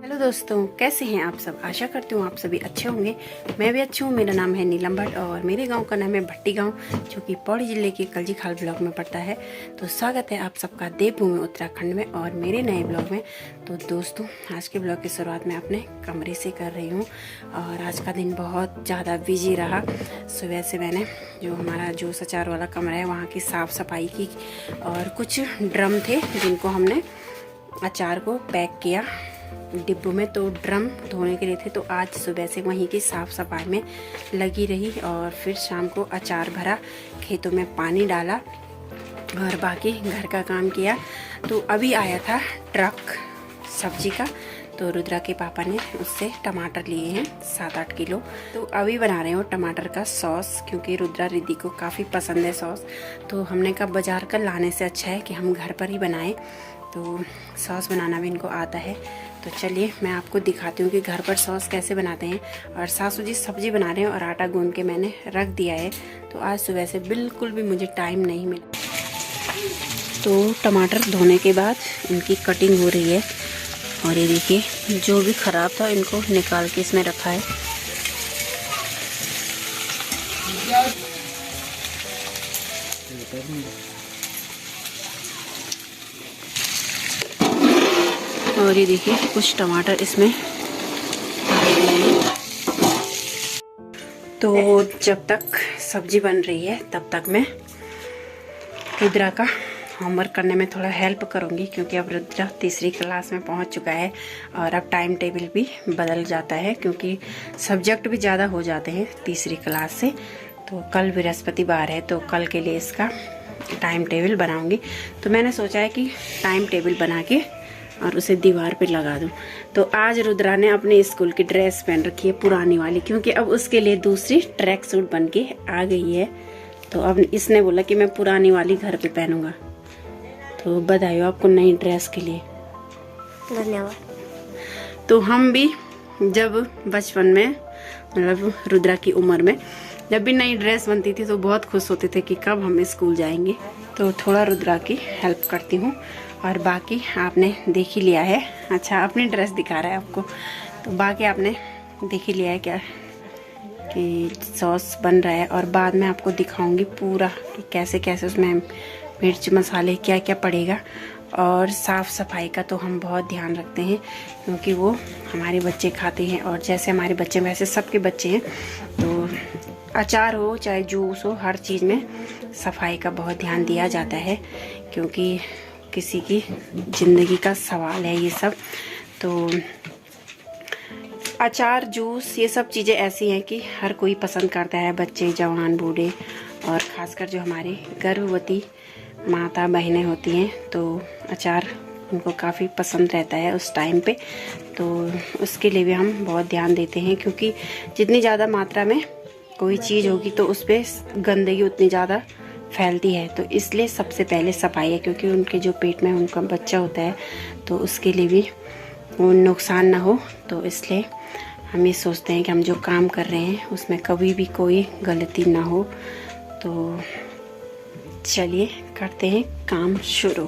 Hello दोस्तों, कैसे हैं आप सब। आशा करती हूँ आप सभी अच्छे होंगे। मैं भी अच्छी हूँ। मेरा नाम है नीलम भट्ट और मेरे गांव का नाम है भट्टी गांव, जो कि पौड़ी जिले के कलजी खाल ब्लॉक में पड़ता है। तो स्वागत है आप सबका देवभूमि उत्तराखंड में और मेरे नए ब्लॉग में। तो दोस्तों, आज के ब्लॉग की शुरुआत मैं अपने कमरे से कर रही हूँ और आज का दिन बहुत ज़्यादा बिजी रहा। सुबह से मैंने जो हमारा जो सचार वाला कमरा है वहाँ की साफ़ सफाई की और कुछ ड्रम थे जिनको हमने अचार को पैक किया डिब्बों में, तो ड्रम धोने के लिए थे। तो आज सुबह से वहीं की साफ़ सफाई में लगी रही और फिर शाम को अचार भरा, खेतों में पानी डाला और बाकी घर का काम किया। तो अभी आया था ट्रक सब्जी का, तो रुद्रा के पापा ने उससे टमाटर लिए हैं 7-8 किलो। तो अभी बना रहे हो टमाटर का सॉस, क्योंकि रुद्रा रिद्धि को काफ़ी पसंद है सॉस। तो हमने कहा बाज़ार का लाने से अच्छा है कि हम घर पर ही बनाएं। तो सॉस बनाना भी इनको आता है। तो चलिए मैं आपको दिखाती हूँ कि घर पर सॉस कैसे बनाते हैं। और सासू जी सब्जी बना रहे हैं और आटा गूंद के मैंने रख दिया है। तो आज सुबह से बिल्कुल भी मुझे टाइम नहीं मिला। तो टमाटर धोने के बाद उनकी कटिंग हो रही है और ये देखिए जो भी ख़राब था इनको निकाल के इसमें रखा है। और ये देखिए कुछ टमाटर इसमें। तो जब तक सब्जी बन रही है तब तक मैं रुद्रा का होमवर्क करने में थोड़ा हेल्प करूंगी, क्योंकि अब रुद्रा तीसरी क्लास में पहुंच चुका है और अब टाइम टेबल भी बदल जाता है, क्योंकि सब्जेक्ट भी ज़्यादा हो जाते हैं तीसरी क्लास से। तो कल बृहस्पतिवार है, तो कल के लिए इसका टाइम टेबल बनाऊंगी। तो मैंने सोचा है कि टाइम टेबल बना के और उसे दीवार पे लगा दूं। तो आज रुद्रा ने अपने स्कूल की ड्रेस पहन रखी है पुरानी वाली, क्योंकि अब उसके लिए दूसरी ट्रैक सूट बन के आ गई है। तो अब इसने बोला कि मैं पुरानी वाली घर पे पहनूंगा। तो बधाई हो आपको नई ड्रेस के लिए। धन्यवाद। तो हम भी जब बचपन में, मतलब रुद्रा की उम्र में, जब भी नई ड्रेस बनती थी तो बहुत खुश होते थे कि कब हम स्कूल जाएंगे। तो थोड़ा रुद्रा की हेल्प करती हूँ और बाकी आपने देख ही लिया है। अच्छा, अपनी ड्रेस दिखा रहा है आपको। तो बाकी आपने देख ही लिया है क्या कि सॉस बन रहा है, और बाद में आपको दिखाऊंगी पूरा कि कैसे कैसे उसमें मिर्च मसाले क्या क्या पड़ेगा। और साफ़ सफाई का तो हम बहुत ध्यान रखते हैं, क्योंकि वो हमारे बच्चे खाते हैं और जैसे हमारे बच्चे वैसे सबके बच्चे हैं। तो अचार हो चाहे जूस हो, हर चीज़ में सफाई का बहुत ध्यान दिया जाता है, क्योंकि किसी की ज़िंदगी का सवाल है ये सब। तो अचार जूस ये सब चीज़ें ऐसी हैं कि हर कोई पसंद करता है, बच्चे जवान बूढ़े, और ख़ासकर जो हमारी गर्भवती माता बहनें होती हैं तो अचार उनको काफ़ी पसंद रहता है उस टाइम पे। तो उसके लिए भी हम बहुत ध्यान देते हैं, क्योंकि जितनी ज़्यादा मात्रा में कोई चीज़ होगी तो उस पर गंदगी उतनी ज़्यादा फैलती है। तो इसलिए सबसे पहले सफाई है, क्योंकि उनके जो पेट में उनका बच्चा होता है तो उसके लिए भी वो नुकसान ना हो। तो इसलिए हम ये सोचते हैं कि हम जो काम कर रहे हैं उसमें कभी भी कोई गलती ना हो। तो चलिए करते हैं काम शुरू।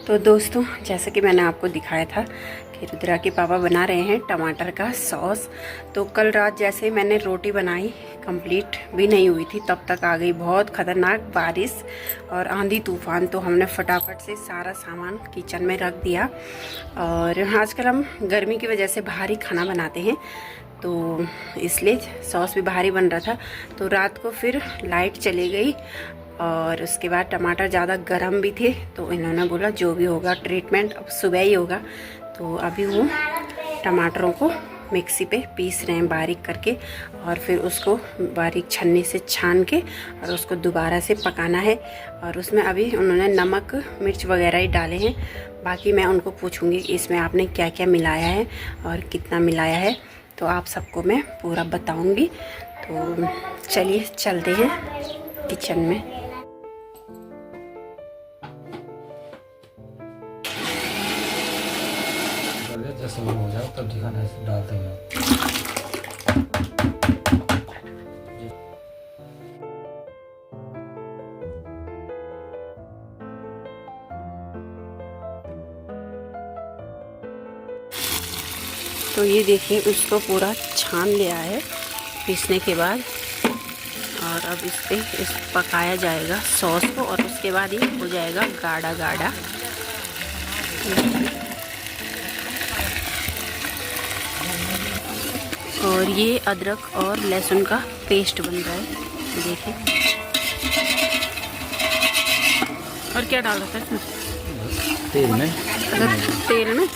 तो दोस्तों, जैसे कि मैंने आपको दिखाया था कि रुद्रा के पापा बना रहे हैं टमाटर का सॉस। तो कल रात जैसे मैंने रोटी बनाई, कंप्लीट भी नहीं हुई थी, तब तक आ गई बहुत ख़तरनाक बारिश और आंधी तूफान। तो हमने फटाफट से सारा सामान किचन में रख दिया। और आजकल हम गर्मी की वजह से बाहर ही खाना बनाते हैं, तो इसलिए सॉस भी बाहर ही बन रहा था। तो रात को फिर लाइट चली गई और उसके बाद टमाटर ज़्यादा गर्म भी थे, तो इन्होंने बोला जो भी होगा ट्रीटमेंट अब सुबह ही होगा। तो अभी वो टमाटरों को मिक्सी पे पीस रहे हैं बारीक करके, और फिर उसको बारीक छन्नी से छान के और उसको दोबारा से पकाना है। और उसमें अभी उन्होंने नमक मिर्च वगैरह ही डाले हैं। बाकी मैं उनको पूछूंगी कि इसमें आपने क्या क्या मिलाया है और कितना मिलाया है, तो आप सबको मैं पूरा बताऊंगी। तो चलिए चलते हैं किचन में। जैसे वो हो जाए तब दिखाना डालते हैं। तो ये देखिए उसको पूरा छान लिया है पीसने के बाद, और अब इस पकाया जाएगा सॉस को, और उसके बाद ये हो जाएगा गाढ़ा गाढ़ा। और ये अदरक और लहसुन का पेस्ट बन रहा है, देखिए। और क्या डाला था इसमें? तेल में। तेल में।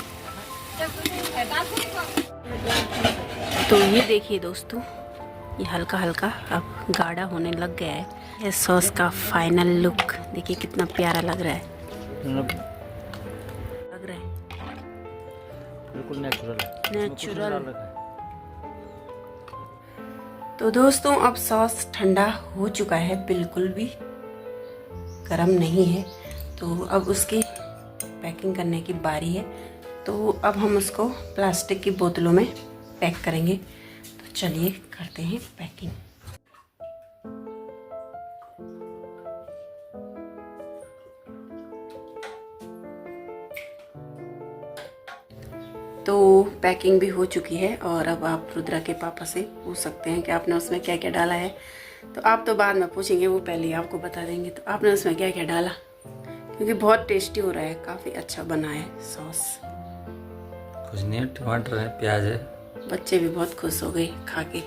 तो ये देखिए दोस्तों, ये हल्का हल्का अब गाढ़ा होने लग गया है। ये सॉस का फाइनल लुक देखिए कितना प्यारा लग रहा है। बिल्कुल नेचुरल। तो दोस्तों अब सॉस ठंडा हो चुका है, बिल्कुल भी गर्म नहीं है। तो अब उसकी पैकिंग करने की बारी है। तो अब हम उसको प्लास्टिक की बोतलों में पैक करेंगे। तो चलिए करते हैं पैकिंग। तो पैकिंग भी हो चुकी है, और अब आप रुद्रा के पापा से पूछ सकते हैं कि आपने उसमें क्या क्या डाला है। तो आप तो बाद में पूछेंगे, वो पहले ही आपको बता देंगे। तो आपने उसमें क्या क्या डाला, क्योंकि बहुत टेस्टी हो रहा है, काफ़ी अच्छा बना है सॉस। कुछ नहीं है, टमाटर है, प्याज है, बच्चे भी बहुत खुश हो गए खा के।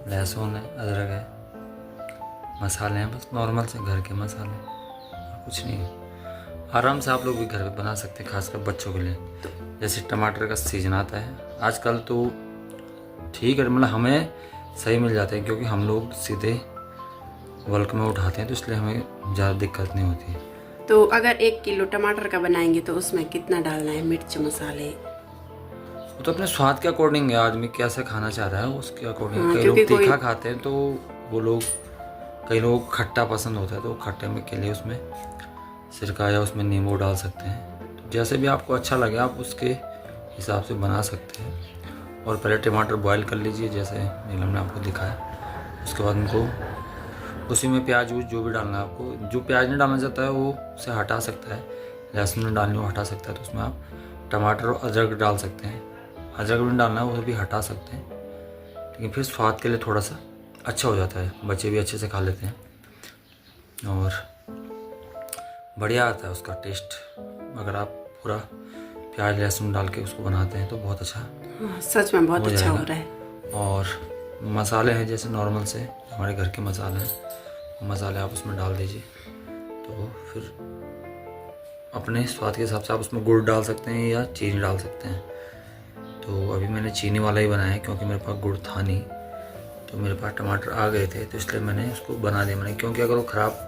लहसुन है, अदरक है, मसाले हैं, बस नॉर्मल से घर के मसाले, और कुछ नहीं है। आराम से आप लोग भी घर पे बना सकते हैं, खासकर बच्चों के लिए। जैसे टमाटर का सीजन आता है आजकल, तो ठीक है, मतलब हमें सही मिल जाते हैं, क्योंकि हम लोग सीधे बल्क में उठाते हैं, तो इसलिए हमें ज़्यादा दिक्कत नहीं होती है। तो अगर 1 किलो टमाटर का बनाएंगे तो उसमें कितना डालना है मिर्च मसाले? वो तो अपने स्वाद के अकॉर्डिंग है, आदमी कैसे खाना चाह रहा है उसके अकॉर्डिंग। हाँ, कई लोग तीखा खाते हैं, तो वो लोग, कई लोग खट्टा पसंद होता है, तो खट्टे में के लिए उसमें सिरका या उसमें नींबू डाल सकते हैं। तो जैसे भी आपको अच्छा लगे आप उसके हिसाब से बना सकते हैं। और पहले टमाटर बॉईल कर लीजिए, जैसे नीलम ने आपको दिखाया। उसके बाद उनको उसी में प्याज जो भी डालना है आपको, जो प्याज नहीं डालना चाहता है वो उसे हटा सकता है, लहसुन नहीं डालनी वो हटा सकता है। तो उसमें आप टमाटर और अदरक डाल सकते हैं, अदरक भी डालना है वो भी हटा सकते हैं, लेकिन फिर स्वाद के लिए थोड़ा सा अच्छा हो जाता है, बच्चे भी अच्छे से खा लेते हैं और बढ़िया आता है उसका टेस्ट। अगर आप पूरा प्याज लहसुन डाल के उसको बनाते हैं तो बहुत अच्छा, सच में बहुत अच्छा हो रहा है। और मसाले हैं जैसे नॉर्मल से हमारे घर के मसाले हैं, वो मसाले आप उसमें डाल दीजिए। तो फिर अपने स्वाद के हिसाब से आप उसमें गुड़ डाल सकते हैं या चीनी डाल सकते हैं। तो अभी मैंने चीनी वाला ही बनाया है, क्योंकि मेरे पास गुड़ था नहीं, तो मेरे पास टमाटर आ गए थे, तो इसलिए मैंने उसको बना दिया मैंने, क्योंकि अगर वो ख़राब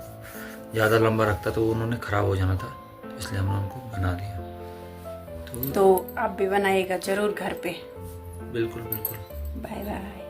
ज़्यादा लंबा रखता तो उन्होंने ख़राब हो जाना था, तो इसलिए हमने उनको बना दिया। तो आप भी बनाइएगा ज़रूर घर पे। बिल्कुल बिल्कुल। Bye bye.